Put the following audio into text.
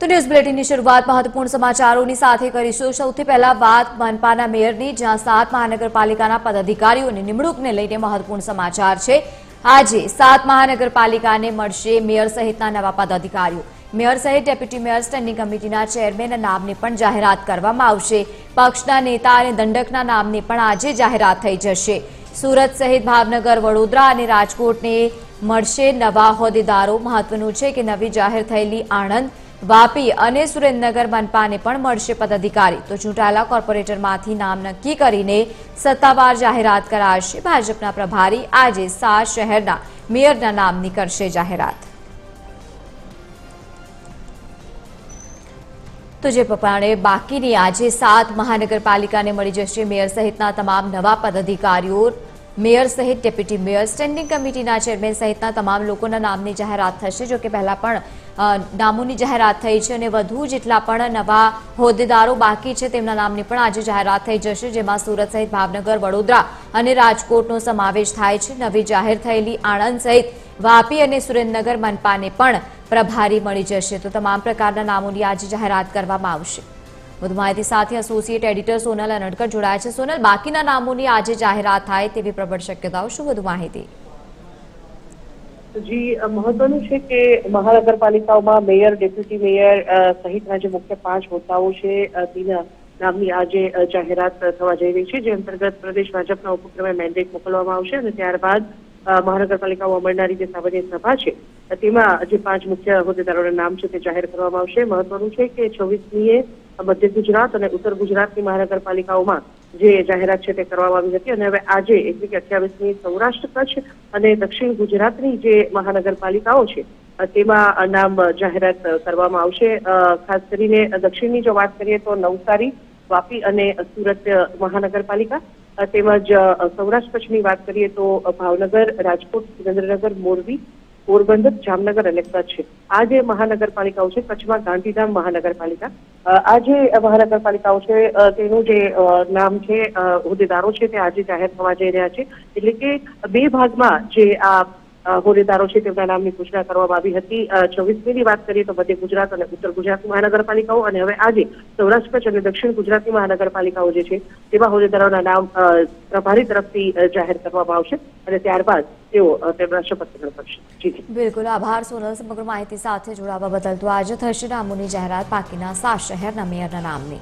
तो news bulletin की शुरुआत महत्वपूर्ण समाचारों साथे करीशुं। सौथी पहला बात मनपाना मेयरनी, ज्यां 7 महानगरपालिकाना पदाधिकारीओनी निमणूकने लईने महत्वपूर्ण समाचार छे। आज 7 महानगरपालिकाने मळशे मेयर सहितना नवा पदाधिकारीओ। मेयर सहित डेप्यूटी मेयर स्टेन्डिंग कमिटीना चेरमेन नामनी पण जाहेरात करवामां आवशे। पक्षना नेता अने दंडकना नामनी पण आजे जाहेरात थई जशे। सूरत सहित भावनगर, वडोदरा अने राजकोटने मळशे नवा होद्देदारो। महत्वनुं छे के नवी जाहेर थयेली आणंद, वापी अने सुरेन्द्रनगर मनपाने पण मळशे पदाधिकारी। तो चूंटायेला कोर्पोरेटरमांथी नाम नक्की करीने सत्तावार जाहेरात कराशे। भाजपना प्रभारी आजे 7 शहेरना मेयरना नामनी करशे जाहेरात। तो जे प्रमाणे बाकीनी आजे 7 महानगरपालिकाने मळी जशे। मेयर सहितना तमाम नवा पदाधिकारीओ, मेयर सहित डेप्यूटी मेयर, स्टेन्डिंग कमिटीना चेरमेन सहितना तमाम लोकोना नामनी जाहेरात थशे। जो के पहला पण नामोनी जाहेरात थई छे अने वधु जेटला पण नवा होद्देदारो बाकी छे तेमना नामनी पण आज जाहेरात थई जशे, जेमां सूरत सहित भावनगर, वडोदरा अने राजकोटनो समावेश थाय छे। नवी जाहेर थयेली आणंद सहित वापी अने सुरेन्द्रनगर मनपाने पण प्रभारी मळी जशे। तो तमाम प्रकारना नामोनी आज जाहेरात करवामां आवशे। વધુ માહિતી સાથે એસોસિએટ એડિટર સોનલ અનડકર જોડાયા છે। સોનલ, બાકીના નામોની આજે જાહેરાત થાય તેવી પ્રબળ શક્યતાઓ, શું વધુ માહિતી? जी, महत्वનું છે કે મહાનગરપાલિકાઓમાં મેયર, ડેપ્યુટી મેયર સહિતના જે મુખ્ય 5 હોદ્દાઓ છે તેના નામની આજે જાહેરાત થવા જઈ રહી છે, જે અંતર્ગત પ્રદેશ ભાજપના ઉપક્રમે મેન્ડેટ મોકલવામાં આવશે અને ત્યારબાદ મહાનગરપાલિકાઓ અમલનારી જે સામાન્ય સભા છે તેમાં જે 5 મુખ્ય હોદ્દેદારોના નામ છે તે જાહેર કરવામાં આવશે। મહત્વનું છે કે 26મીએ મધ્ય ગુજરાત અને ઉત્તર ગુજરાતની મહાનગરપાલિકાઓમાં જે જાહેરાત છે તે કરવામાં આવી હતી અને હવે આજે એટલે કે 28મી સૌરાષ્ટ્ર, કચ્છ અને દક્ષિણ ગુજરાતની જે મહાનગરપાલિકાઓ છે તેમાં નામ જાહેરાત કરવામાં આવશે। ખાસ કરીને દક્ષિણની જો વાત કરીએ તો નવસારી, વાપી અને સુરત મહાનગરપાલિકા, તેમજ સૌરાષ્ટ્ર કચ્છની વાત કરીએ તો ભાવનગર, રાજકોટ, સુરેન્દ્રનગર, મોરબી, પોરબંદર, જામનગર અને કચ્છ આ જે મહાનગરપાલિકાઓ છે, કચ્છમાં ગાંધીધામ મહાનગરપાલિકા, આ જે મહાનગરપાલિકાઓ છે તેનું જે નામ છે, હોદ્દેદારો છે તે આજે જાહેર થવા જઈ રહ્યા છે। એટલે કે 2 ભાગમાં જે આ હોદ્દેદારો છે તેમના નામની ઘોષણા કરવામાં આવી હતી। 26મીની વાત કરીએ તો મધ્ય ગુજરાત અને ઉત્તર ગુજરાતની મહાનગરપાલિકાઓ અને હવે આજે સૌરાષ્ટ્ર, કચ્છ અને દક્ષિણ ગુજરાતની મહાનગરપાલિકાઓ જે છે તેવા હોદ્દેદારોના નામ પ્રભારી તરફથી જાહેર કરવામાં આવશે અને ત્યારબાદ તેઓ તેમના શપથ ગ્રહણ કરશે। જી બિલકુલ, આભાર સોનલ સમગ્ર માહિતી સાથે જોડાવા બદલ। તો આજે થશે નામોની જાહેરાત બાકીના 7 શહેરના મેયરના નામની।